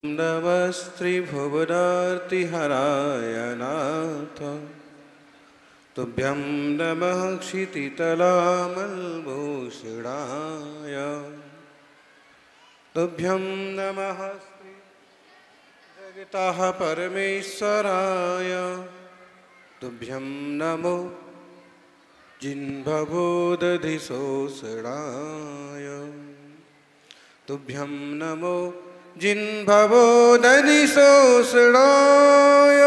नमस्त्रिभुवनार्तिहराय नाथ तुभ्यं नमः क्षितितलामलभूषणाय तुभ्यं नमः जगतः परमेश्वराय तुभ्यं नमो जिह्वबोधधिशोषणाय तुभ्यं नमो जिह्वबोधधिशोषणाय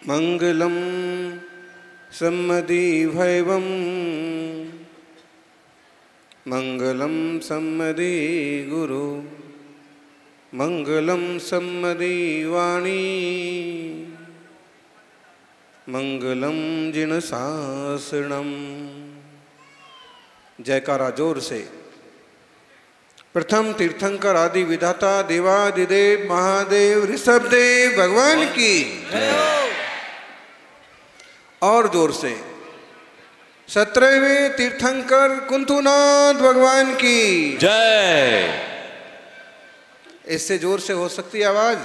मंगलम सम्मदिवैवं मंगलम सम्मदि गुरु मंगलम सम्मदि वाणी मंगलम जिनशासनम। जयकारा जोर से। प्रथम तीर्थंकर आदि विधाता देवादिदेव महादेव ऋषभदेव भगवान की और जोर से। 17वें तीर्थंकर कुंथुनाथ भगवान की जय। इससे जोर से हो सकती है आवाज।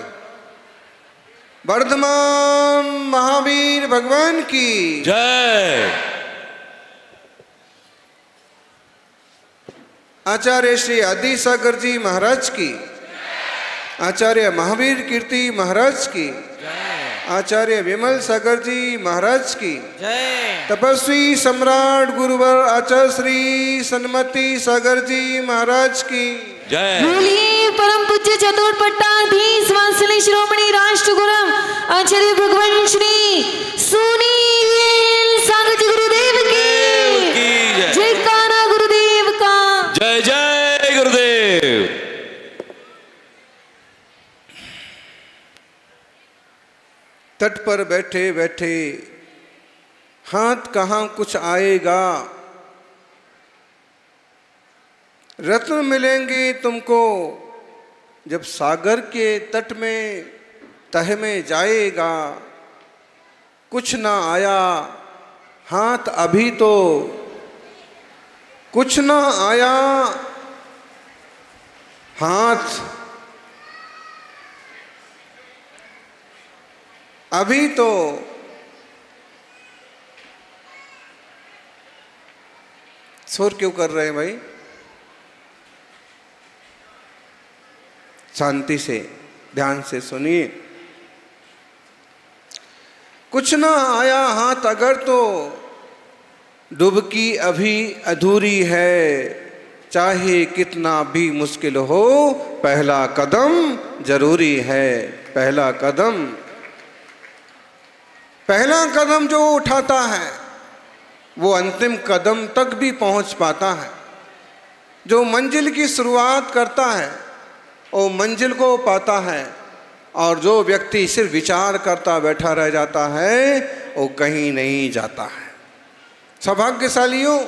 वर्धमान महावीर भगवान की जय। आचार्य श्री आदि सागर जी महाराज की, आचार्य महावीर कीर्ति महाराज की, आचार्य विमल सागर जी महाराज की, तपस्वी सम्राट गुरुवर आचार्य श्री सन्मति सागर जी महाराज की जय। बोलिए परम पूज्य चतुर्पट्टाधीश वात्सल्य शिरोमणि राष्ट्र गुरु आचार्य भगवान श्री सुनील सागर जी गुरुदेव की जयकारा गुरुदेव का जय जय गुरुदेव। तट पर बैठे बैठे हाथ कहाँ कुछ आएगा, रत्न मिलेंगे तुमको जब सागर के तट में तह में जाएगा। कुछ ना आया हाथ अभी तो, कुछ ना आया हाथ अभी तो। शोर क्यों कर रहे हैं भाई? शांति से ध्यान से सुनिए। कुछ ना आया हाथ अगर तो डुबकी अभी अधूरी है, चाहे कितना भी मुश्किल हो पहला कदम जरूरी है। पहला कदम, पहला कदम जो उठाता है वो अंतिम कदम तक भी पहुंच पाता है। जो मंजिल की शुरुआत करता है वो मंजिल को पाता है, और जो व्यक्ति सिर्फ विचार करता बैठा रह जाता है वो कहीं नहीं जाता है। सौभाग्यशालियों,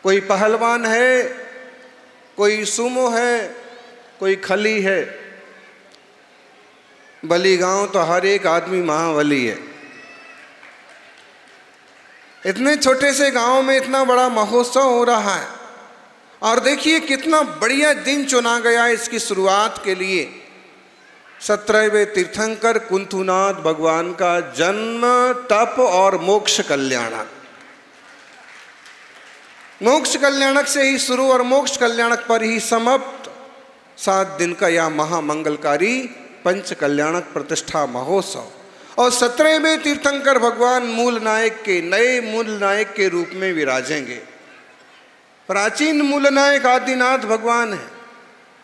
कोई पहलवान है, कोई सुमो है, कोई खली है। बली गांव तो हर एक आदमी महाबली है। इतने छोटे से गांव में इतना बड़ा महोत्सव हो रहा है, और देखिए कितना बढ़िया दिन चुना गया इसकी शुरुआत के लिए। 17वें तीर्थंकर कुंथुनाथ भगवान का जन्म, तप और मोक्ष कल्याणक। मोक्ष कल्याणक से ही शुरू और मोक्ष कल्याणक पर ही समाप्त 7 दिन का यह महामंगलकारी पंच कल्याणक प्रतिष्ठा महोत्सव। और 17वें तीर्थंकर भगवान मूल नायक के, नए मूल नायक के रूप में विराजेंगे। प्राचीन मूल नायक आदिनाथ भगवान है,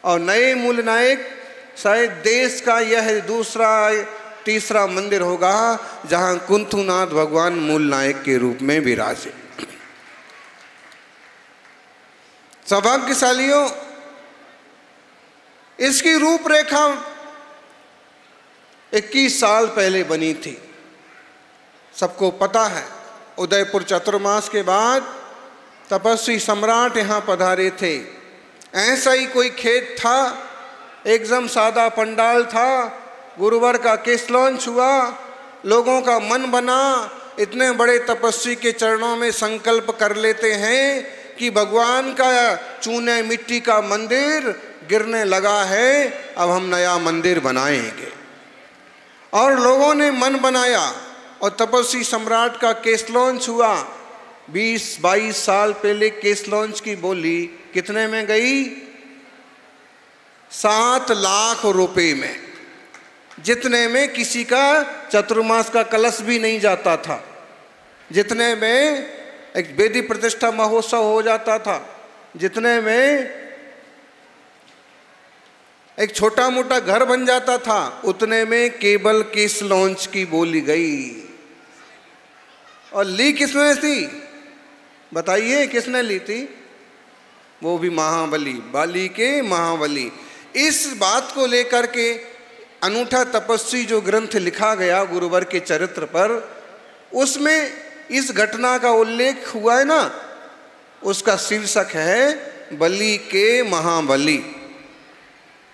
और नए मूल नायक शायद देश का यह दूसरा तीसरा मंदिर होगा जहां कुंथुनाथ भगवान मूल नायक के रूप में विराजे। सौभाग्यशालियों, इसकी रूपरेखा 21 साल पहले बनी थी। सबको पता है, उदयपुर चतुर्मास के बाद तपस्वी सम्राट यहाँ पधारे थे। ऐसा ही कोई खेत था, एकदम सादा पंडाल था, गुरुवार का केस लॉन्च हुआ, लोगों का मन बना, इतने बड़े तपस्वी के चरणों में संकल्प कर लेते हैं कि भगवान का चूने मिट्टी का मंदिर गिरने लगा है, अब हम नया मंदिर बनाएंगे। और लोगों ने मन बनाया और तपस्वी सम्राट का केस लॉन्च हुआ। 20-22 साल पहले केस लॉन्च की बोली कितने में गई? 7 लाख रुपए में, जितने में किसी का चतुर्मास का कलश भी नहीं जाता था, जितने में एक वेदी प्रतिष्ठा महोत्सव हो जाता था, जितने में एक छोटा मोटा घर बन जाता था, उतने में केवल केस लॉन्च की बोली गई। और ली किसने थी बताइए? किसने ली थी? वो भी महाबली, बाली के महाबली। इस बात को लेकर के अनूठा तपस्वी जो ग्रंथ लिखा गया गुरुवर के चरित्र पर, उसमें इस घटना का उल्लेख हुआ है ना, उसका शीर्षक है बलि के महाबली।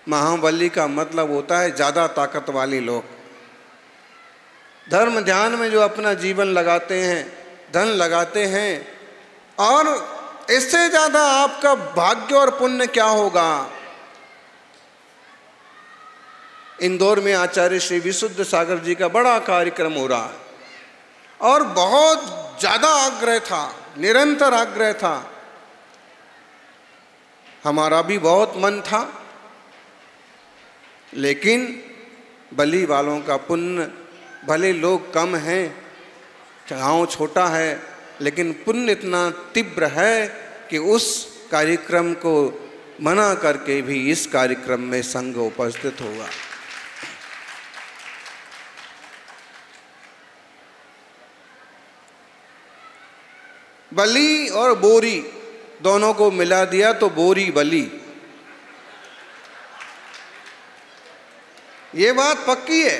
महाबली का मतलब होता है ज़्यादा ताकत वाले लोग, धर्म ध्यान में जो अपना जीवन लगाते हैं, धन लगाते हैं। और इससे ज़्यादा आपका भाग्य और पुण्य क्या होगा? इंदौर में आचार्य श्री विशुद्ध सागर जी का बड़ा कार्यक्रम हो रहा है और बहुत ज़्यादा आग्रह था, निरंतर आग्रह था। हमारा भी बहुत मन था, लेकिन बलि वालों का पुण्य, भले लोग कम हैं, गाँव छोटा है, लेकिन पुण्य इतना तीव्र है कि उस कार्यक्रम को मना करके भी इस कार्यक्रम में संघ उपस्थित होगा। बलि और बोरी दोनों को मिला दिया तो बोरी बलि। ये बात पक्की है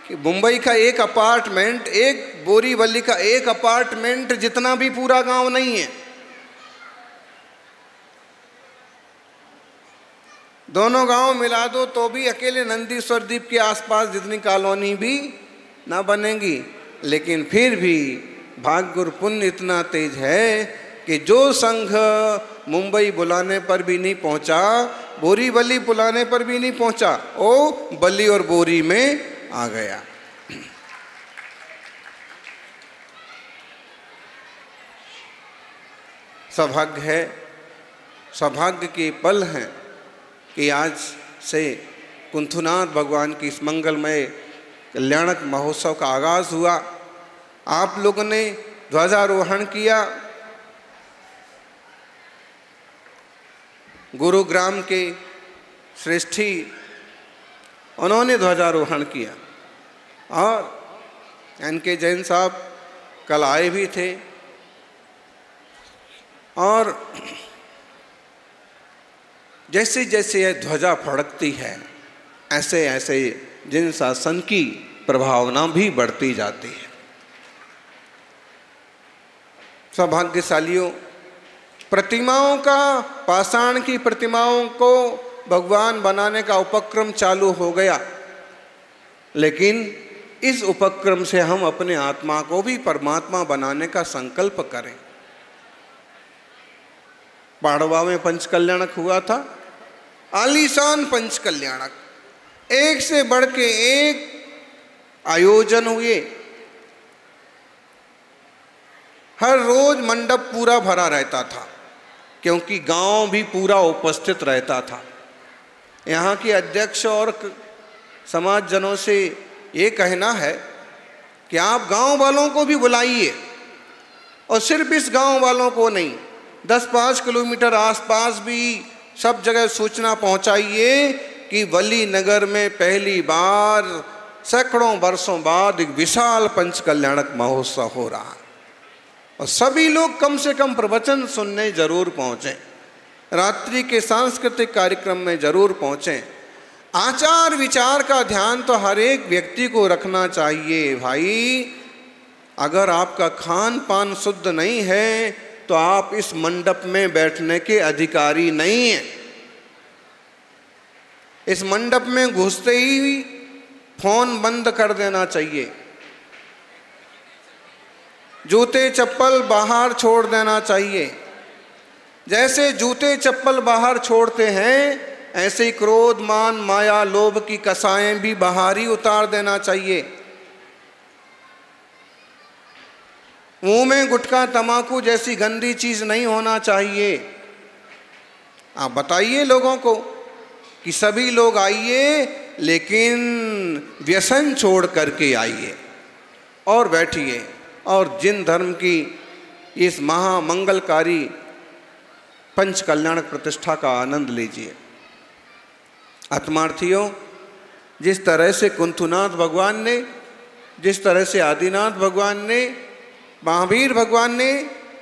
कि मुंबई का एक अपार्टमेंट, एक बोरीवली का एक अपार्टमेंट जितना भी पूरा गांव नहीं है। दोनों गांव मिला दो तो भी अकेले नंदीश्वर द्वीप के आसपास जितनी कॉलोनी भी ना बनेगी। लेकिन फिर भी भाग्य और पुण्य इतना तेज है कि जो संघ मुंबई बुलाने पर भी नहीं पहुंचा, बोरीवली बुलाने पर भी नहीं पहुंचा, वो बलि और बोरी में आ गया। सौभाग्य है, सौभाग्य के पल हैं कि आज से कुंथुनाथ भगवान की इस मंगलमय कल्याणक महोत्सव का आगाज हुआ। आप लोगों ने ध्वजारोहण किया। गुरुग्राम के श्रेष्ठी उन्होंने ध्वजारोहण किया और एनके जैन साहब कल आए भी थे। और जैसे जैसे यह ध्वजा फड़कती है, ऐसे ऐसे जिन शासन की प्रभावना भी बढ़ती जाती है। सौभाग्यशालियों, प्रतिमाओं का, पाषाण की प्रतिमाओं को भगवान बनाने का उपक्रम चालू हो गया, लेकिन इस उपक्रम से हम अपने आत्मा को भी परमात्मा बनाने का संकल्प करें। पाड़वा में पंचकल्याणक हुआ था, आलीशान पंचकल्याणक, एक से बढ़ के एक आयोजन हुए। हर रोज मंडप पूरा भरा रहता था, क्योंकि गांव भी पूरा उपस्थित रहता था। यहाँ के अध्यक्ष और समाजजनों से ये कहना है कि आप गांव वालों को भी बुलाइए, और सिर्फ इस गांव वालों को नहीं, 10-5 किलोमीटर आसपास भी सब जगह सूचना पहुंचाइए कि वली नगर में पहली बार सैकड़ों वर्षों बाद एक विशाल पंचकल्याणक महोत्सव हो रहा है। और सभी लोग कम से कम प्रवचन सुनने जरूर पहुँचें, रात्रि के सांस्कृतिक कार्यक्रम में जरूर पहुँचें। आचार विचार का ध्यान तो हर एक व्यक्ति को रखना चाहिए भाई। अगर आपका खान पान शुद्ध नहीं है तो आप इस मंडप में बैठने के अधिकारी नहीं हैं। इस मंडप में घुसते ही फोन बंद कर देना चाहिए, जूते चप्पल बाहर छोड़ देना चाहिए, जैसे जूते चप्पल बाहर छोड़ते हैं, ऐसे ही क्रोध मान माया लोभ की कसाएं भी बाहर ही उतार देना चाहिए। मुंह में गुटखा तंबाकू जैसी गंदी चीज नहीं होना चाहिए। आप बताइए लोगों को कि सभी लोग आइए, लेकिन व्यसन छोड़ करके आइए और बैठिए और जिन धर्म की इस महामंगलकारी पंच कल्याणक प्रतिष्ठा का आनंद लीजिए। आत्मार्थियों, जिस तरह से कुंथुनाथ भगवान ने, जिस तरह से आदिनाथ भगवान ने, महावीर भगवान ने,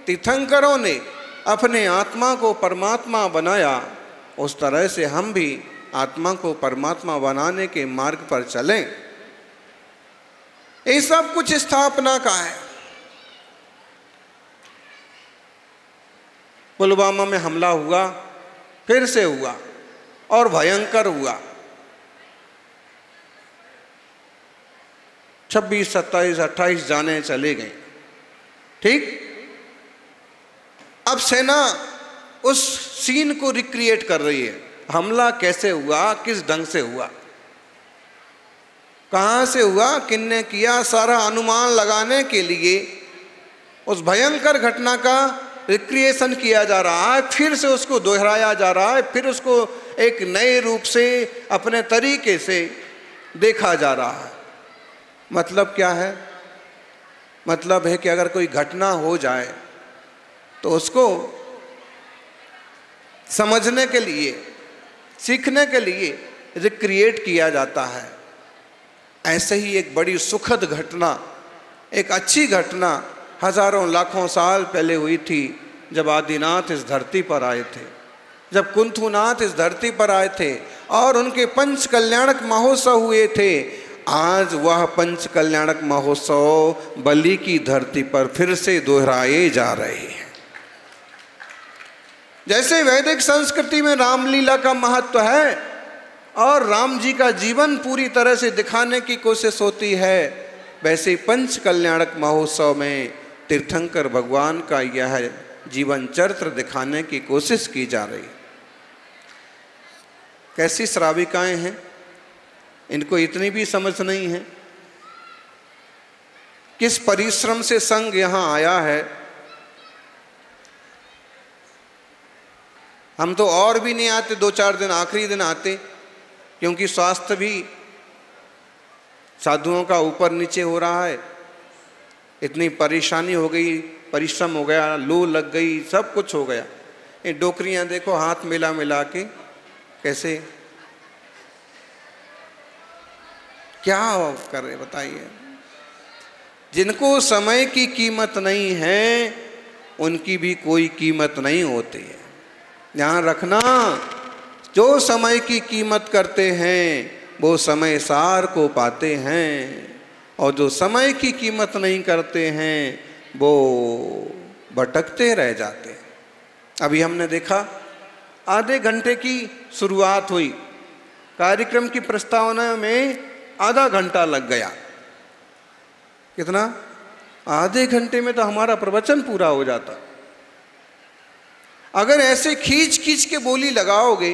तीर्थंकरों ने अपने आत्मा को परमात्मा बनाया, उस तरह से हम भी आत्मा को परमात्मा बनाने के मार्ग पर चलें। ये सब कुछ स्थापना का है। पुलवामा में हमला हुआ, फिर से हुआ और भयंकर हुआ। 26, 27, 28 जाने चले गए। ठीक, अब सेना उस सीन को रिक्रिएट कर रही है। हमला कैसे हुआ, किस ढंग से हुआ, कहां से हुआ, किसने किया, सारा अनुमान लगाने के लिए उस भयंकर घटना का रिक्रिएशन किया जा रहा है, फिर से उसको दोहराया जा रहा है, फिर उसको एक नए रूप से अपने तरीके से देखा जा रहा है। मतलब क्या है? मतलब है कि अगर कोई घटना हो जाए तो उसको समझने के लिए, सीखने के लिए रिक्रिएट किया जाता है। ऐसे ही एक बड़ी सुखद घटना, एक अच्छी घटना हजारों लाखों साल पहले हुई थी, जब आदिनाथ इस धरती पर आए थे, जब कुंथुनाथ इस धरती पर आए थे और उनके पंच कल्याणक महोत्सव हुए थे। आज वह पंच कल्याणक महोत्सव बलि की धरती पर फिर से दोहराए जा रहे हैं। जैसे वैदिक संस्कृति में रामलीला का महत्व है और राम जी का जीवन पूरी तरह से दिखाने की कोशिश होती है, वैसे पंच कल्याणक महोत्सव में तीर्थंकर भगवान का यह जीवन चरित्र दिखाने की कोशिश की जा रही है। कैसी श्राविकाएं हैं, इनको इतनी भी समझ नहीं है किस परिश्रम से संघ यहां आया है। हम तो और भी नहीं आते, 2-4 दिन आखिरी दिन आते, क्योंकि स्वास्थ्य भी साधुओं का ऊपर नीचे हो रहा है। इतनी परेशानी हो गई, परिश्रम हो गया, लू लग गई, सब कुछ हो गया। ये डोकरियां देखो हाथ मिला मिला के कैसे क्या कर रहे बताइए। जिनको समय की कीमत नहीं है उनकी भी कोई कीमत नहीं होती है। ध्यान रखना, जो समय की कीमत करते हैं वो समय सार को पाते हैं, और जो समय की कीमत नहीं करते हैं वो भटकते रह जाते हैं। अभी हमने देखा आधे घंटे की शुरुआत हुई, कार्यक्रम की प्रस्तावना में आधा घंटा लग गया। कितना? आधे घंटे में तो हमारा प्रवचन पूरा हो जाता। अगर ऐसे खींच खींच के बोली लगाओगे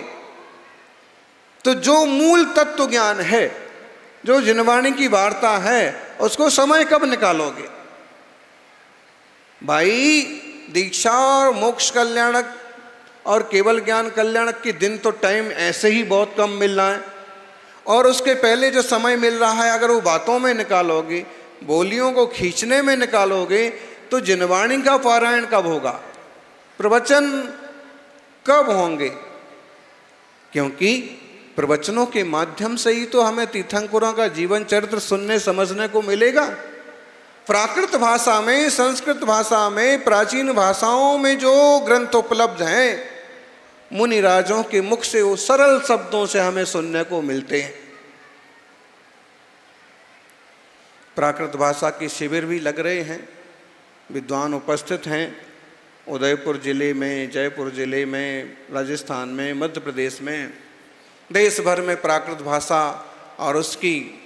तो जो मूल तत्व ज्ञान है, जो जिनवाणी की वार्ता है, उसको समय कब निकालोगे? भाई, दीक्षा और मोक्ष कल्याणक और केवल ज्ञान कल्याणक के दिन तो टाइम ऐसे ही बहुत कम मिल रहा है, और उसके पहले जो समय मिल रहा है अगर वो बातों में निकालोगे, बोलियों को खींचने में निकालोगे, तो जिनवाणी का पारायण कब होगा, प्रवचन कब होंगे? क्योंकि प्रवचनों के माध्यम से ही तो हमें तीर्थंकरों का जीवन चरित्र सुनने समझने को मिलेगा। प्राकृत भाषा में, संस्कृत भाषा में, प्राचीन भाषाओं में जो ग्रंथ उपलब्ध हैं, मुनिराजों के मुख से वो सरल शब्दों से हमें सुनने को मिलते हैं। प्राकृत भाषा के शिविर भी लग रहे हैं, विद्वान उपस्थित हैं उदयपुर जिले में, जयपुर जिले में, राजस्थान में, मध्य प्रदेश में, देश भर में प्राकृत भाषा और उसकी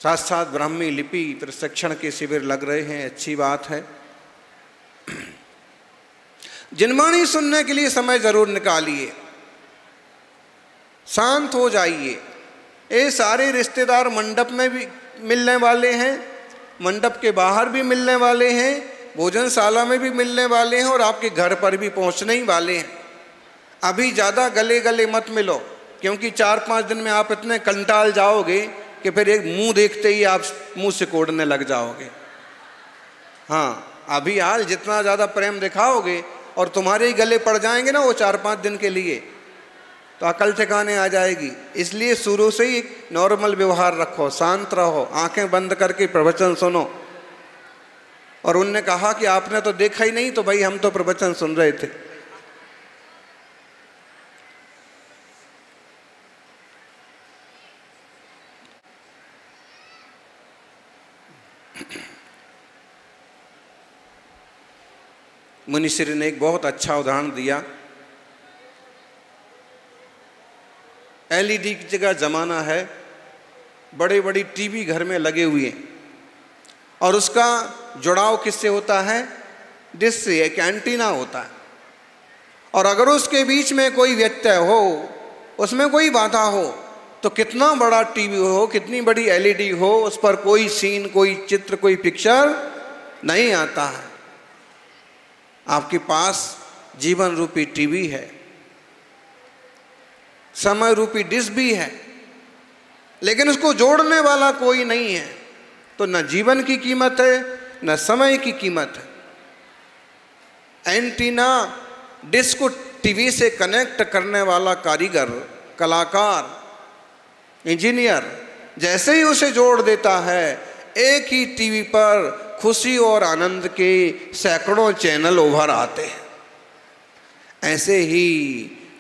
साथ साथ ब्राह्मी लिपि प्रशिक्षण के शिविर लग रहे हैं। अच्छी बात है। जिनवाणी सुनने के लिए समय जरूर निकालिए, शांत हो जाइए। ये सारे रिश्तेदार मंडप में भी मिलने वाले हैं, मंडप के बाहर भी मिलने वाले हैं, भोजनशाला में भी मिलने वाले हैं और आपके घर पर भी पहुंचने ही वाले हैं। अभी ज़्यादा गले गले मत मिलो, क्योंकि 4-5 दिन में आप इतने कंटाल जाओगे कि फिर एक मुंह देखते ही आप मुंह सिकोड़ने लग जाओगे। हाँ, अभी हाल जितना ज़्यादा प्रेम दिखाओगे और तुम्हारे ही गले पड़ जाएंगे ना वो 4-5 दिन के लिए, तो अकल ठिकाने आ जाएगी। इसलिए शुरू से ही नॉर्मल व्यवहार रखो, शांत रहो, आंखें बंद करके प्रवचन सुनो। और उनने कहा कि आपने तो देखा ही नहीं, तो भाई हम तो प्रवचन सुन रहे थे। मुनिश्री ने एक बहुत अच्छा उदाहरण दिया। एलईडी की जगह जमाना है, बड़े बड़ी टीवी घर में लगे हुए हैं और उसका जुड़ाव किससे होता है? डिश से, एक एंटीना होता है। और अगर उसके बीच में कोई व्यत्यय हो, उसमें कोई बाधा हो, तो कितना बड़ा टीवी हो, कितनी बड़ी एलईडी हो, उस पर कोई सीन, कोई चित्र, कोई पिक्चर नहीं आता है। आपके पास जीवन रूपी टीवी है, समय रूपी डिश भी है, लेकिन उसको जोड़ने वाला कोई नहीं है, तो न जीवन की कीमत है न समय की कीमत है। एंटीना डिश को टीवी से कनेक्ट करने वाला कारीगर, कलाकार, इंजीनियर जैसे ही उसे जोड़ देता है, एक ही टीवी पर खुशी और आनंद के सैकड़ों चैनल उभर आते हैं। ऐसे ही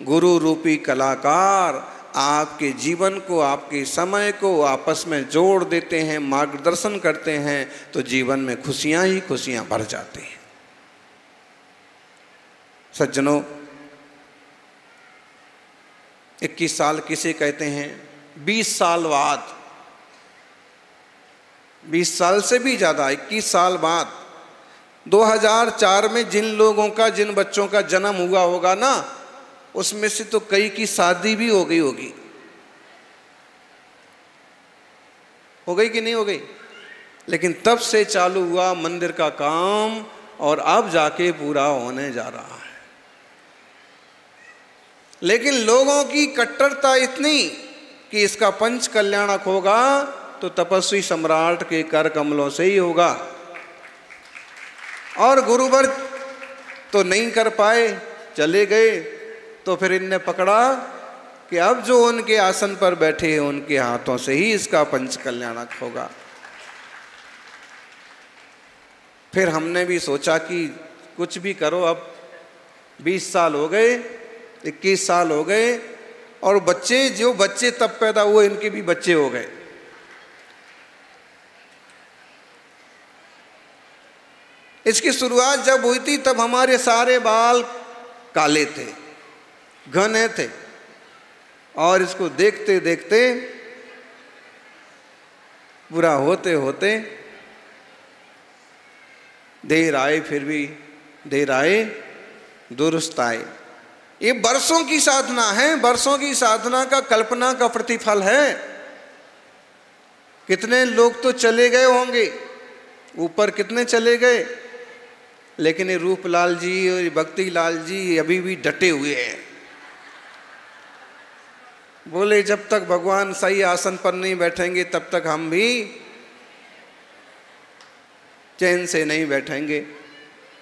गुरु रूपी कलाकार आपके जीवन को, आपके समय को आपस में जोड़ देते हैं, मार्गदर्शन करते हैं, तो जीवन में खुशियां ही खुशियां भर जाती हैं। सज्जनों, 21 साल किसे कहते हैं? 20 साल बाद, 20 साल से भी ज़्यादा, 21 साल बाद 2004 में जिन लोगों का, जिन बच्चों का जन्म हुआ होगा ना, उसमें से तो कई की शादी भी हो गई होगी। हो गई कि नहीं हो गई? लेकिन तब से चालू हुआ मंदिर का काम और अब जाके पूरा होने जा रहा है। लेकिन लोगों की कट्टरता इतनी कि इसका पंच कल्याणक होगा तो तपस्वी सम्राट के कर कमलों से ही होगा। और गुरुवर तो नहीं कर पाए, चले गए, तो फिर इनने पकड़ा कि अब जो उनके आसन पर बैठे हैं उनके हाथों से ही इसका पंच कल्याणक होगा। फिर हमने भी सोचा कि कुछ भी करो, अब 20 साल हो गए, 21 साल हो गए, और बच्चे, जो बच्चे तब पैदा हुए, इनके भी बच्चे हो गए। इसकी शुरुआत जब हुई थी तब हमारे सारे बाल काले थे, घने थे, और इसको देखते देखते बुरा होते होते देर आए, फिर भी देर आए दुरुस्त आए। ये बरसों की साधना है, बरसों की साधना का, कल्पना का प्रतिफल है। कितने लोग तो चले गए होंगे ऊपर, कितने चले गए, लेकिन ये रूपलाल जी और भक्ति लाल जी अभी भी डटे हुए हैं। बोले जब तक भगवान सही आसन पर नहीं बैठेंगे तब तक हम भी चैन से नहीं बैठेंगे।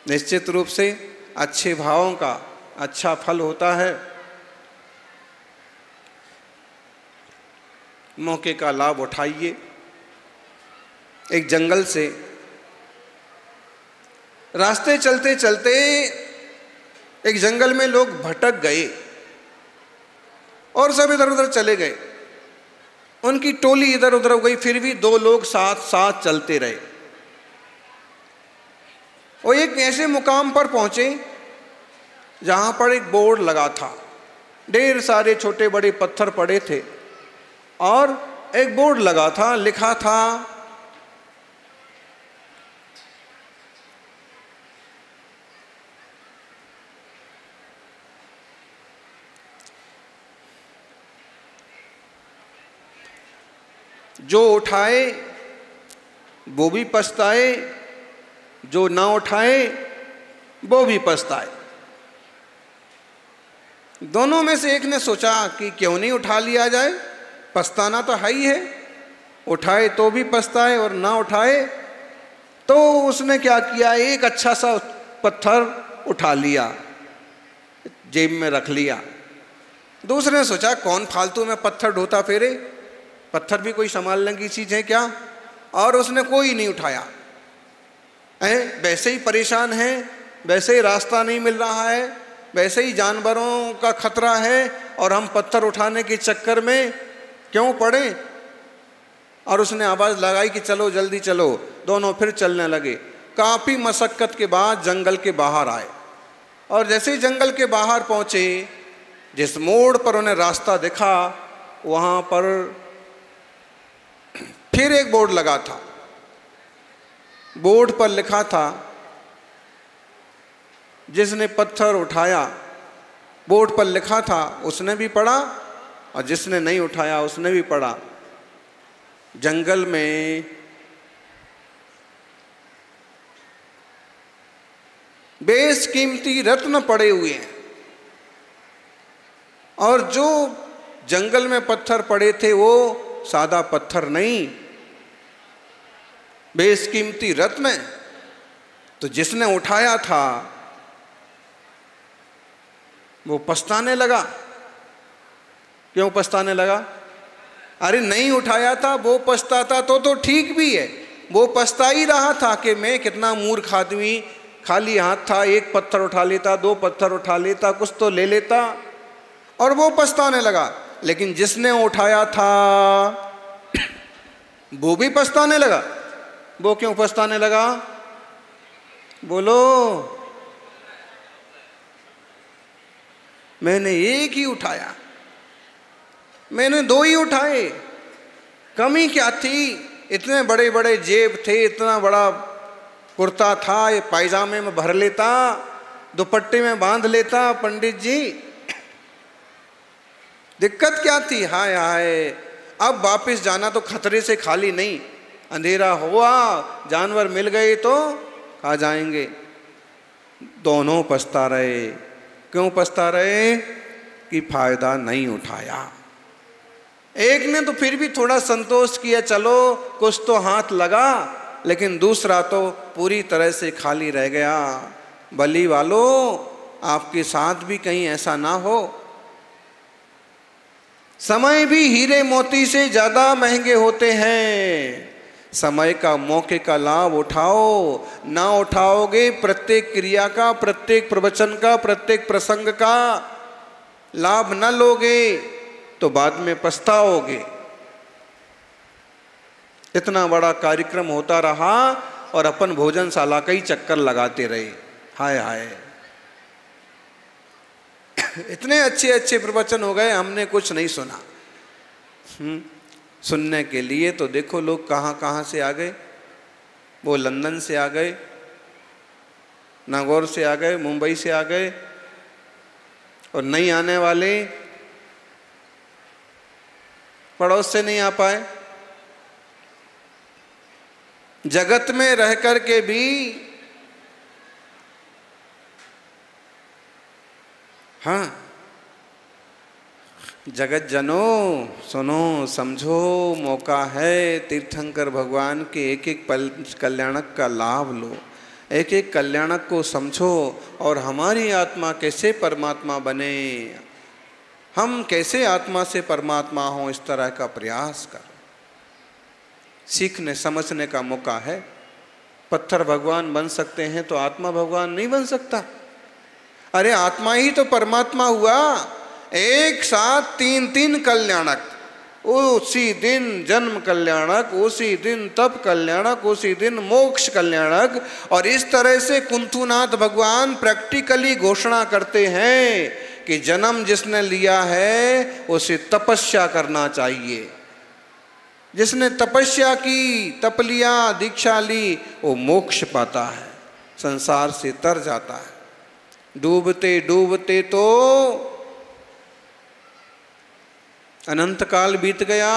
निश्चित रूप से अच्छे भावों का अच्छा फल होता है। मौके का लाभ उठाइए। एक जंगल से रास्ते चलते चलते एक जंगल में लोग भटक गए और सब इधर उधर चले गए। उनकी टोली इधर उधर हो गई, फिर भी 2 लोग साथ साथ चलते रहे। और एक ऐसे मुकाम पर पहुंचे जहां पर एक बोर्ड लगा था, ढेर सारे छोटे बड़े पत्थर पड़े थे और एक बोर्ड लगा था, लिखा था जो उठाए वो भी पछताए, जो ना उठाए वो भी पछताए। दोनों में से एक ने सोचा कि क्यों नहीं उठा लिया जाए, पछताना तो है ही है, उठाए तो भी पछताए और ना उठाए। तो उसने क्या किया, एक अच्छा सा पत्थर उठा लिया, जेब में रख लिया। दूसरे ने सोचा कौन फालतू में पत्थर ढोता फिरे, पत्थर भी कोई संभालने की चीज़ है क्या, और उसने कोई नहीं उठाया। वैसे ही परेशान है, वैसे ही रास्ता नहीं मिल रहा है, वैसे ही जानवरों का खतरा है, और हम पत्थर उठाने के चक्कर में क्यों पड़े। और उसने आवाज़ लगाई कि चलो जल्दी चलो। दोनों फिर चलने लगे। काफ़ी मशक्क़त के बाद जंगल के बाहर आए, और जैसे ही जंगल के बाहर पहुँचे, जिस मोड़ पर उन्हें रास्ता दिखा वहाँ पर फिर एक बोर्ड लगा था। बोर्ड पर लिखा था, जिसने पत्थर उठाया, बोर्ड पर लिखा था, उसने भी पढ़ा, और जिसने नहीं उठाया उसने भी पढ़ा। जंगल में बेशकीमती रत्न पड़े हुए हैं, और जो जंगल में पत्थर पड़े थे वो सादा पत्थर नहीं, बेशकीमती रत्न है। तो जिसने उठाया था वो पछताने लगा। क्यों पछताने लगा? अरे नहीं उठाया था वो पछताता तो ठीक भी है। वो पछता ही रहा था कि मैं कितना मूर्ख आदमी, खाली हाथ था, एक पत्थर उठा लेता, दो पत्थर उठा लेता, कुछ तो ले लेता, और वो पछताने लगा। लेकिन जिसने उठाया था वो भी पछताने लगा। वो क्यों पछताने लगा? बोलो। मैंने एक ही उठाया, मैंने दो ही उठाए, कमी क्या थी? इतने बड़े बड़े जेब थे, इतना बड़ा कुर्ता था, ये पायजामे में भर लेता, दुपट्टे में बांध लेता पंडित जी। दिक्कत क्या थी? हाय हाय, अब वापस जाना तो खतरे से खाली नहीं। अंधेरा हुआ, जानवर मिल गए तो कहाँ जाएंगे। दोनों पछता रहे। क्यों पछता रहे? कि फायदा नहीं उठाया। एक ने तो फिर भी थोड़ा संतोष किया, चलो कुछ तो हाथ लगा, लेकिन दूसरा तो पूरी तरह से खाली रह गया। बली वालों, आपके साथ भी कहीं ऐसा ना हो। समय भी हीरे मोती से ज़्यादा महंगे होते हैं। समय का, मौके का लाभ उठाओ। ना उठाओगे, प्रत्येक क्रिया का, प्रत्येक प्रवचन का, प्रत्येक प्रसंग का लाभ न लोगे तो बाद में पछताओगे। इतना बड़ा कार्यक्रम होता रहा और अपन भोजनशाला का ही चक्कर लगाते रहे। हाय हाय, इतने अच्छे अच्छे प्रवचन हो गए, हमने कुछ नहीं सुना। सुनने के लिए तो देखो लोग कहाँ कहाँ से आ गए। वो लंदन से आ गए, नागौर से आ गए, मुंबई से आ गए, और नहीं आने वाले पड़ोस से नहीं आ पाए। जगत में रह कर के भी हाँ, जगत जनों सुनो समझो, मौका है तीर्थंकर भगवान के एक एक पल कल्याणक का लाभ लो। एक एक कल्याणक को समझो और हमारी आत्मा कैसे परमात्मा बने, हम कैसे आत्मा से परमात्मा हों, इस तरह का प्रयास करो। सीखने समझने का मौका है। पत्थर भगवान बन सकते हैं तो आत्मा भगवान नहीं बन सकता? अरे आत्मा ही तो परमात्मा हुआ। एक साथ तीन तीन कल्याणक, उसी दिन जन्म कल्याणक, उसी दिन तप कल्याणक, उसी दिन मोक्ष कल्याणक। और इस तरह से कुंथुनाथ भगवान प्रैक्टिकली घोषणा करते हैं कि जन्म जिसने लिया है उसे तपस्या करना चाहिए। जिसने तपस्या की, तप लिया, दीक्षा ली, वो मोक्ष पाता है, संसार से तर जाता है। डूबते डूबते तो अनंत काल बीत गया।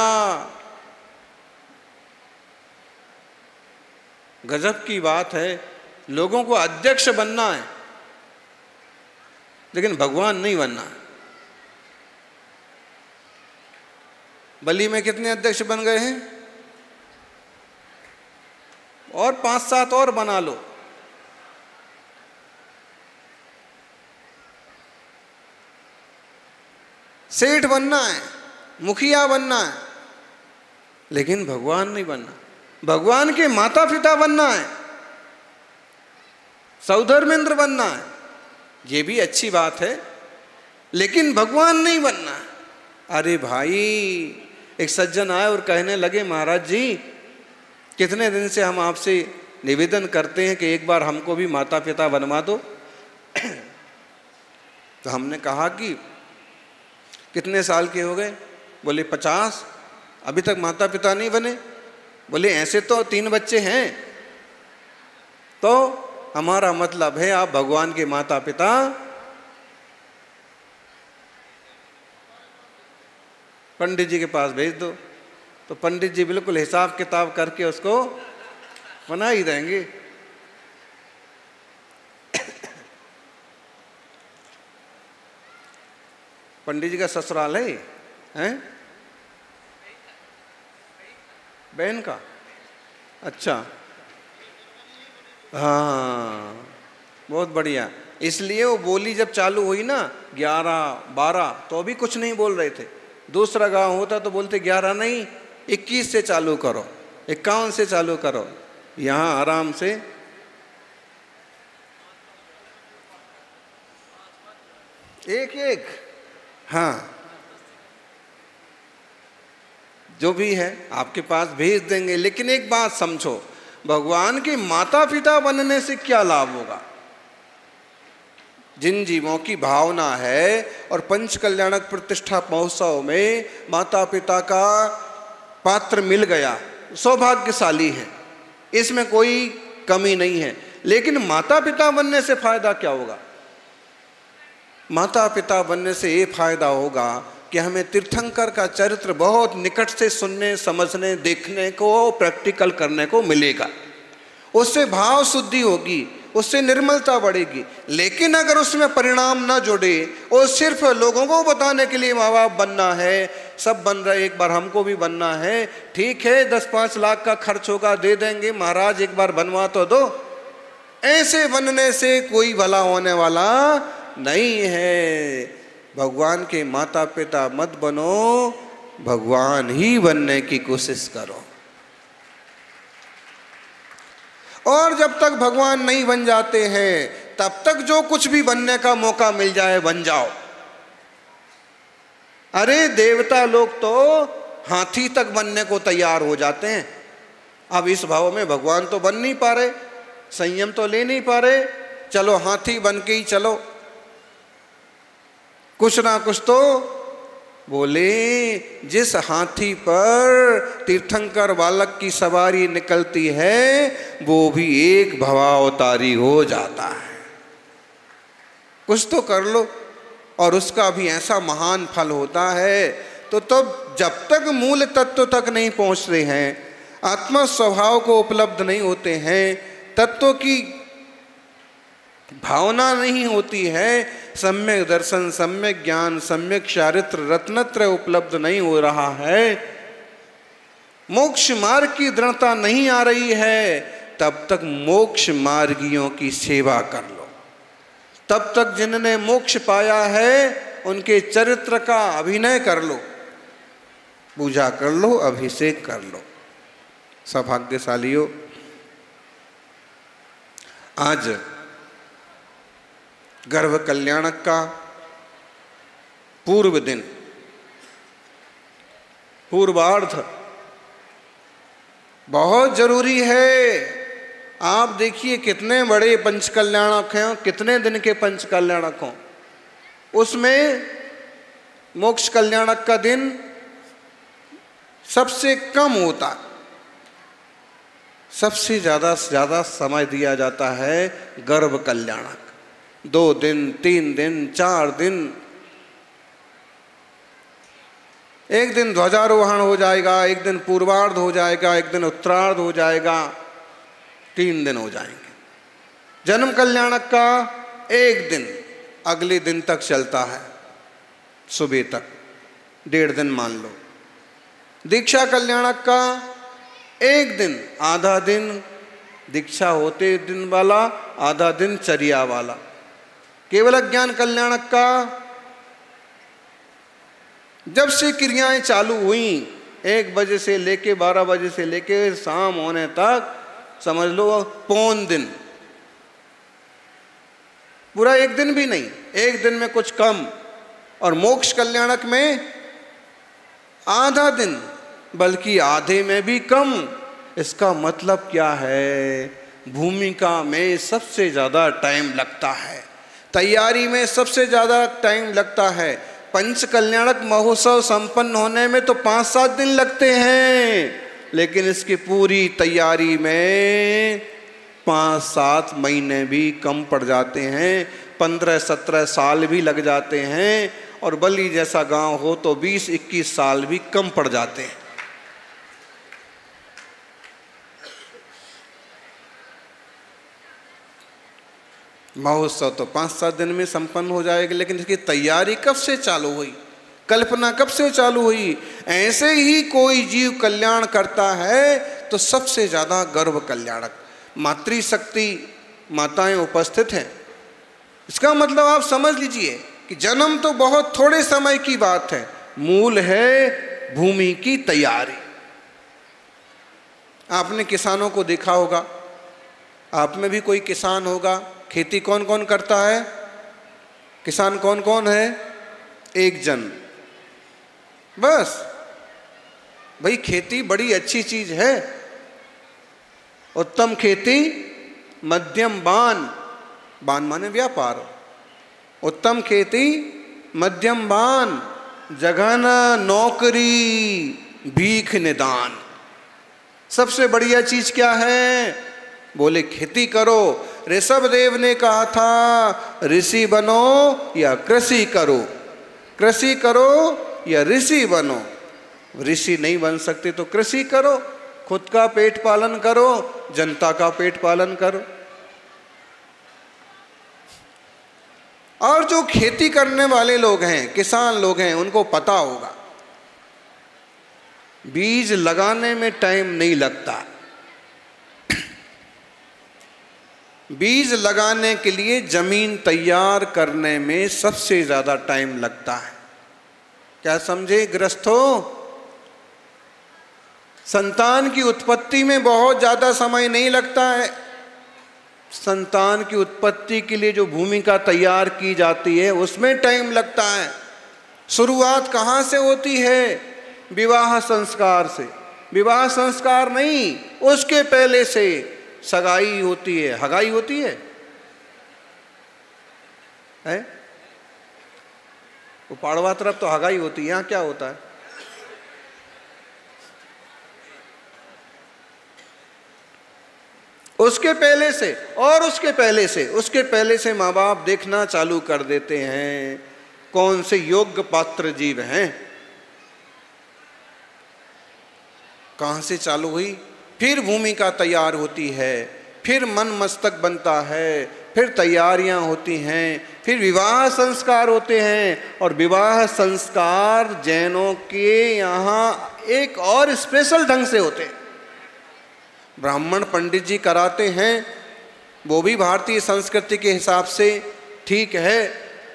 गजब की बात है, लोगों को अध्यक्ष बनना है लेकिन भगवान नहीं बनना है। बली में कितने अध्यक्ष बन गए हैं? और 5-7 और बना लो। सेठ बनना है, मुखिया बनना है, लेकिन भगवान नहीं बनना। भगवान के माता पिता बनना है, सौधर्मेंद्र बनना है, ये भी अच्छी बात है, लेकिन भगवान नहीं बनना है। अरे भाई, एक सज्जन आए और कहने लगे, महाराज जी कितने दिन से हम आपसे निवेदन करते हैं कि एक बार हमको भी माता पिता बनवा दो। तो हमने कहा कि कितने साल के हो गए? बोले 50। अभी तक माता पिता नहीं बने? बोले ऐसे तो 3 बच्चे हैं। तो हमारा मतलब है आप भगवान के माता पिता। पंडित जी के पास भेज दो, तो पंडित जी बिल्कुल हिसाब किताब करके उसको बना ही देंगे। पंडित जी का ससुराल है, हैं? बहन का? अच्छा, हाँ, बहुत बढ़िया। इसलिए वो बोली जब चालू हुई ना 11-12, तो अभी कुछ नहीं बोल रहे थे। दूसरा गांव होता तो बोलते 11 नहीं 21 से चालू करो, 51 से चालू करो। यहाँ आराम से एक, हाँ, जो भी है आपके पास भेज देंगे। लेकिन एक बात समझो, भगवान के माता पिता बनने से क्या लाभ होगा? जिन जीवों की भावना है और पंच कल्याणक प्रतिष्ठा महोत्सव में माता पिता का पात्र मिल गया, सौभाग्यशाली है, इसमें कोई कमी नहीं है। लेकिन माता पिता बनने से फायदा क्या होगा? माता पिता बनने से ये फायदा होगा कि हमें तीर्थंकर का चरित्र बहुत निकट से सुनने, समझने, देखने को, प्रैक्टिकल करने को मिलेगा। उससे भाव शुद्धि होगी, उससे निर्मलता बढ़ेगी। लेकिन अगर उसमें परिणाम ना जुड़े और सिर्फ लोगों को बताने के लिए माँ बाप बनना है, सब बन रहे एक बार हमको भी बनना है, ठीक है 10-5 लाख का खर्च होगा, दे देंगे, महाराज एक बार बनवा तो दो, ऐसे बनने से कोई भला होने वाला नहीं है। भगवान के माता पिता मत बनो, भगवान ही बनने की कोशिश करो। और जब तक भगवान नहीं बन जाते हैं तब तक जो कुछ भी बनने का मौका मिल जाए बन जाओ। अरे देवता लोग तो हाथी तक बनने को तैयार हो जाते हैं। अब इस भाव में भगवान तो बन नहीं पा रहे, संयम तो ले नहीं पा रहे, चलो हाथी बन के ही चलो, कुछ ना कुछ तो बोले। जिस हाथी पर तीर्थंकर बालक की सवारी निकलती है वो भी एक भवावतारी हो जाता है। कुछ तो कर लो, और उसका भी ऐसा महान फल होता है। तो तब जब तक मूल तत्व तक नहीं पहुंचते हैं, आत्मा स्वभाव को उपलब्ध नहीं होते हैं, तत्व की भावना नहीं होती है, सम्यक दर्शन, सम्यक ज्ञान, सम्यक चारित्र, रत्नत्रय उपलब्ध नहीं हो रहा है, मोक्ष मार्ग की दृढ़ता नहीं आ रही है, तब तक मोक्ष मार्गियों की सेवा कर लो। तब तक जिन्होंने मोक्ष पाया है उनके चरित्र का अभिनय कर लो, पूजा कर लो, अभिषेक कर लो। सौभाग्यशालियों, आज गर्भ कल्याणक का पूर्व दिन, पूर्वार्ध बहुत जरूरी है। आप देखिए कितने बड़े पंच कल्याणक हैं, कितने दिन के पंच कल्याणक हों, उसमें मोक्ष कल्याणक का दिन सबसे कम होता, सबसे ज़्यादा से ज़्यादा समय दिया जाता है गर्भ कल्याणक। 2 दिन, 3 दिन, 4 दिन, एक दिन ध्वजारोहण हो जाएगा, एक दिन पूर्वार्ध हो जाएगा, एक दिन उत्तरार्ध हो जाएगा, 3 दिन हो जाएंगे। जन्म कल्याणक का 1 दिन अगले दिन तक चलता है, सुबह तक 1.5 दिन मान लो। दीक्षा कल्याणक का 1 दिन, आधा दिन दीक्षा होते दिन वाला, आधा दिन चर्या वाला। केवल ज्ञान कल्याणक का जब से क्रियाएं चालू हुई 1 बजे से लेके 12 बजे से लेके शाम होने तक समझ लो पौन दिन, पूरा 1 दिन भी नहीं, 1 दिन में कुछ कम। और मोक्ष कल्याणक में आधा दिन, बल्कि आधे में भी कम। इसका मतलब क्या है? भूमिका में सबसे ज़्यादा टाइम लगता है, तैयारी में सबसे ज़्यादा टाइम लगता है। पंच कल्याणक महोत्सव संपन्न होने में तो 5-7 दिन लगते हैं, लेकिन इसकी पूरी तैयारी में 5-7 महीने भी कम पड़ जाते हैं, 15-17 साल भी लग जाते हैं, और बली जैसा गांव हो तो 20-21 साल भी कम पड़ जाते हैं। महोत्सव तो 5-7 दिन में संपन्न हो जाएगा, लेकिन इसकी तैयारी कब से चालू हुई, कल्पना कब से चालू हुई? ऐसे ही कोई जीव कल्याण करता है तो सबसे ज़्यादा गर्भ कल्याणक मातृशक्ति माताएं उपस्थित हैं। इसका मतलब आप समझ लीजिए कि जन्म तो बहुत थोड़े समय की बात है, मूल है भूमि की तैयारी। आपने किसानों को देखा होगा, आप में भी कोई किसान होगा। खेती कौन कौन करता है? किसान कौन कौन है? 1 जन बस। भाई खेती बड़ी अच्छी चीज है। उत्तम खेती मध्यम बान, बान माने व्यापार। उत्तम खेती मध्यम बान, जगह नौकरी, भीख निदान। सबसे बढ़िया चीज क्या है? बोले खेती करो। ऋषभ देव ने कहा था ऋषि बनो या कृषि करो, कृषि करो या ऋषि बनो। ऋषि नहीं बन सकते तो कृषि करो, खुद का पेट पालन करो, जनता का पेट पालन करो। और जो खेती करने वाले लोग हैं, किसान लोग हैं, उनको पता होगा बीज लगाने में टाइम नहीं लगता। बीज लगाने के लिए जमीन तैयार करने में सबसे ज्यादा टाइम लगता है। क्या समझे गृहस्थों? संतान की उत्पत्ति में बहुत ज्यादा समय नहीं लगता है। संतान की उत्पत्ति के लिए जो भूमिका तैयार की जाती है उसमें टाइम लगता है। शुरुआत कहाँ से होती है? विवाह संस्कार से। विवाह संस्कार नहीं, उसके पहले से सगाई होती है, हगाई होती है? वो पाड़वा तरफ तो हगाई होती है, यहाँ क्या होता है? उसके पहले से और उसके पहले से माँ बाप देखना चालू कर देते हैं कौन से योग्य पात्र जीव हैं। कहाँ से चालू हुई? फिर भूमिका तैयार होती है, फिर मन मस्तक बनता है, फिर तैयारियां होती हैं, फिर विवाह संस्कार होते हैं। और विवाह संस्कार जैनों के यहाँ एक और स्पेशल ढंग से होते हैं। ब्राह्मण पंडित जी कराते हैं, वो भी भारतीय संस्कृति के हिसाब से ठीक है,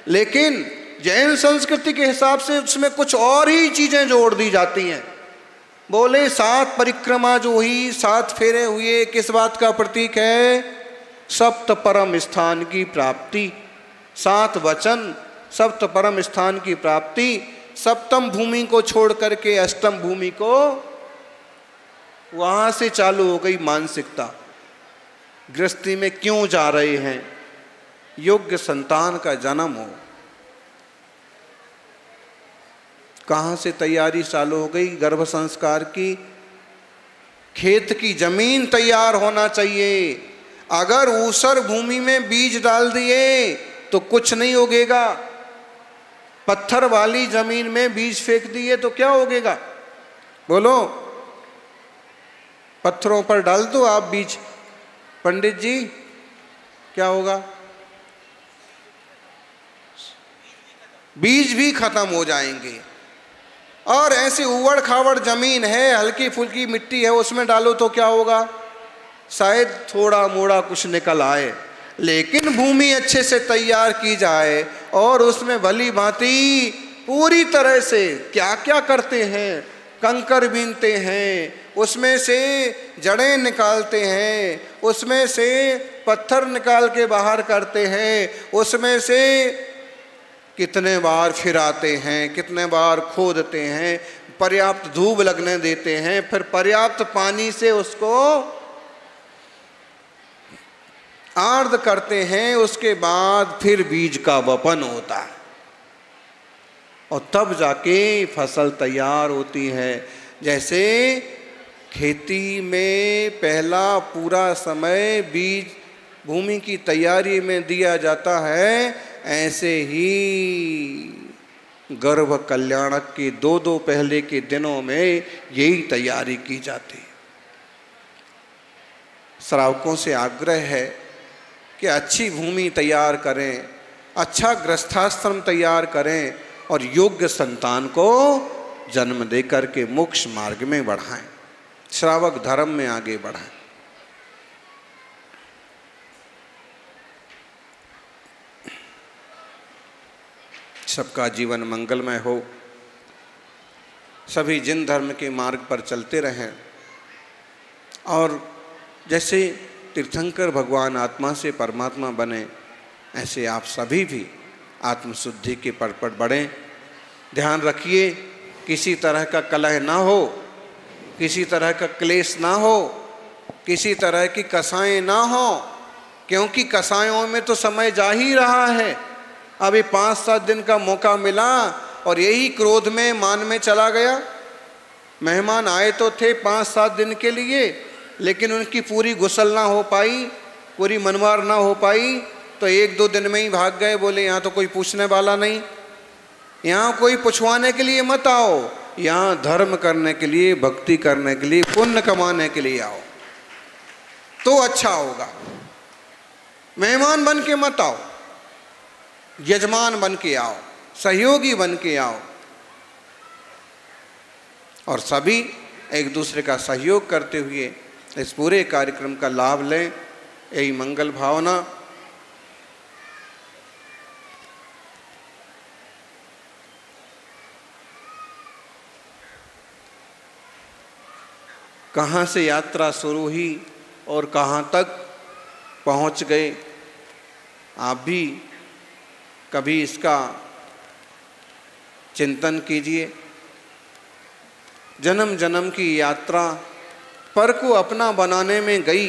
लेकिन जैन संस्कृति के हिसाब से उसमें कुछ और ही चीज़ें जोड़ दी जाती हैं। बोले 7 परिक्रमा जो हुई, 7 फेरे हुए, किस बात का प्रतीक है? सप्त परम स्थान की प्राप्ति। 7 वचन, सप्त परम स्थान की प्राप्ति। सप्तम भूमि को छोड़ करके अष्टम भूमि को, वहां से चालू हो गई मानसिकता। गृहस्थी में क्यों जा रहे हैं? योग्य संतान का जन्म हो। कहाँ से तैयारी चालू हो गई? गर्भ संस्कार की। खेत की जमीन तैयार होना चाहिए। अगर ऊसर भूमि में बीज डाल दिए तो कुछ नहीं उगेगा। पत्थर वाली जमीन में बीज फेंक दिए तो क्या उगेगा? बोलो। पत्थरों पर डाल दो आप बीज, पंडित जी क्या होगा? बीज भी खत्म हो जाएंगे। और ऐसी उबड़ खाबड़ जमीन है, हल्की फुल्की मिट्टी है, उसमें डालो तो क्या होगा? शायद थोड़ा मोड़ा कुछ निकल आए। लेकिन भूमि अच्छे से तैयार की जाए और उसमें भली भांति पूरी तरह से क्या क्या करते हैं, कंकर बीनते हैं, उसमें से जड़ें निकालते हैं, उसमें से पत्थर निकाल के बाहर करते हैं, उसमें से कितने बार फिराते हैं, कितने बार खोदते हैं, पर्याप्त धूप लगने देते हैं, फिर पर्याप्त पानी से उसको आर्द्र करते हैं, उसके बाद फिर बीज का वपन होता है और तब जाके फसल तैयार होती है। जैसे खेती में पहला पूरा समय बीज भूमि की तैयारी में दिया जाता है, ऐसे ही गर्भ कल्याणक के दो पहले के दिनों में यही तैयारी की जाती है। श्रावकों से आग्रह है कि अच्छी भूमि तैयार करें, अच्छा गृहस्थाश्रम तैयार करें और योग्य संतान को जन्म देकर के मोक्ष मार्ग में बढ़ाएं, श्रावक धर्म में आगे बढ़ाएं। सबका जीवन मंगलमय हो, सभी जिन धर्म के मार्ग पर चलते रहें और जैसे तीर्थंकर भगवान आत्मा से परमात्मा बने, ऐसे आप सभी भी आत्मशुद्धि के पथ पर बढ़ें। ध्यान रखिए किसी तरह का कलह ना हो, किसी तरह का क्लेश ना हो, किसी तरह की कसाएं ना हो, क्योंकि कसायों में तो समय जा ही रहा है। अभी 5-7 दिन का मौका मिला और यही क्रोध में मान में चला गया। मेहमान आए तो थे 5-7 दिन के लिए, लेकिन उनकी पूरी गुसल ना हो पाई, पूरी मनवार ना हो पाई, तो 1-2 दिन में ही भाग गए। बोले यहाँ तो कोई पूछने वाला नहीं, यहाँ कोई पूछवाने के लिए मत आओ, यहाँ धर्म करने के लिए, भक्ति करने के लिए, पुण्य कमाने के लिए आओ तो अच्छा होगा। मेहमान बन के मत आओ, यजमान बन के आओ, सहयोगी बन के आओ और सभी एक दूसरे का सहयोग करते हुए इस पूरे कार्यक्रम का लाभ लें, यही मंगल भावना। कहाँ से यात्रा शुरू हुई और कहाँ तक पहुँच गए, आप भी कभी इसका चिंतन कीजिए। जन्म जन्म की यात्रा पर को अपना बनाने में गई,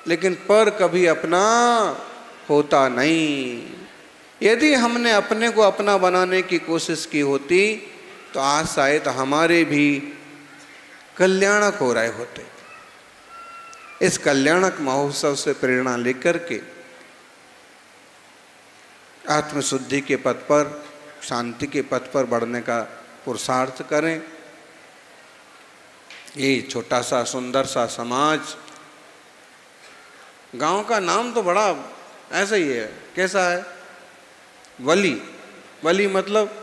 लेकिन पर कभी अपना होता नहीं। यदि हमने अपने को अपना बनाने की कोशिश की होती तो आज शायद हमारे भी कल्याणक हो रहे होते। इस कल्याणक महोत्सव से प्रेरणा लेकर के आत्मशुद्धि के पथ पर, शांति के पथ पर बढ़ने का पुरुषार्थ करें। ये छोटा सा सुंदर सा समाज, गांव का नाम तो बड़ा ऐसा ही है, कैसा है? वली। वली मतलब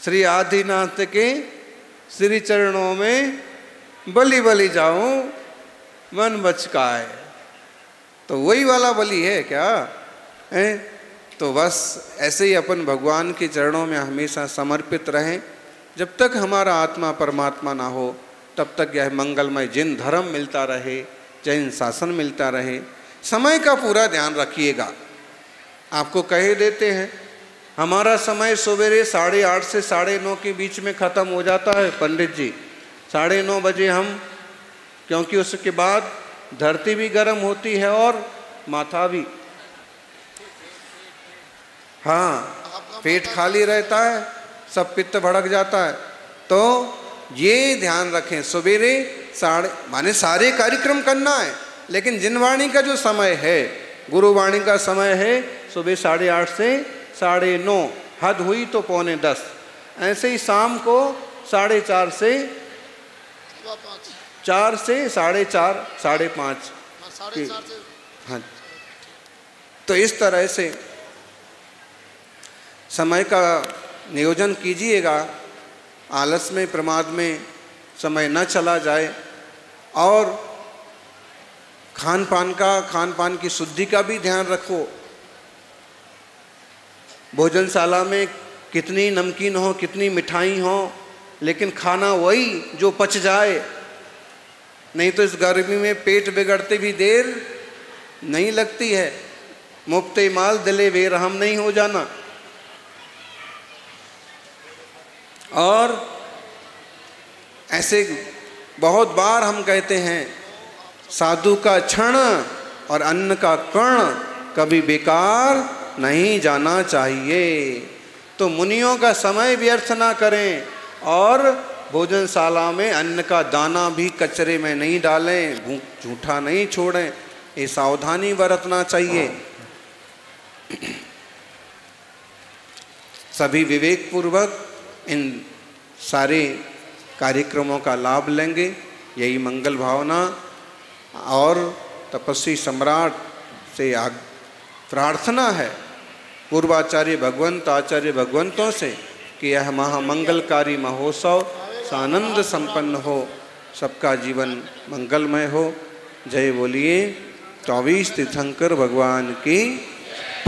श्री आदिनाथ के श्री चरणों में बलि बलि जाऊं मन बचकाए, तो वही वाला बलि है क्या है? तो बस ऐसे ही अपन भगवान के चरणों में हमेशा समर्पित रहें। जब तक हमारा आत्मा परमात्मा ना हो तब तक यह मंगलमय जिन धर्म मिलता रहे, जैन शासन मिलता रहे। समय का पूरा ध्यान रखिएगा। आपको कह देते हैं हमारा समय सवेरे 8:30 से 9:30 के बीच में ख़त्म हो जाता है पंडित जी। 9:30 बजे हम, क्योंकि उसके बाद धरती भी गर्म होती है और माथा भी, हाँ, पेट खाली रहता है, सब पित्त भड़क जाता है। तो ये ध्यान रखें, सवेरे माने सारे कार्यक्रम करना है, लेकिन जिनवाणी का जो समय है, गुरुवाणी का समय है सुबह 8:30 से 9:30, हद हुई तो 9:45। ऐसे ही शाम को 4:30 से 4 से 4:30, 5:30 हाँ। तो इस तरह से समय का नियोजन कीजिएगा, आलस में प्रमाद में समय न चला जाए। और खान पान की शुद्धि का भी ध्यान रखो। भोजनशाला में कितनी नमकीन हो, कितनी मिठाई हो, लेकिन खाना वही जो पच जाए। नहीं तो इस गर्मी में पेट बिगड़ते भी देर नहीं लगती है। मुफ्ते माल दिले बेरहम नहीं हो जाना। और ऐसे बहुत बार हम कहते हैं, साधु का क्षण और अन्न का कण कभी बेकार नहीं जाना चाहिए। तो मुनियों का समय व्यर्थ ना करें और भोजनशाला में अन्न का दाना भी कचरे में नहीं डालें, झूठा नहीं छोड़ें। ये सावधानी बरतना चाहिए। सभी विवेक पूर्वक इन सारे कार्यक्रमों का लाभ लेंगे, यही मंगल भावना और तपस्वी सम्राट से प्रार्थना है, पूर्वाचार्य भगवंत आचार्य भगवंतों से, कि यह महामंगलकारी महोत्सव सानंद संपन्न हो, सबका जीवन मंगलमय हो। जय बोलिए 24 तीर्थंकर भगवान की।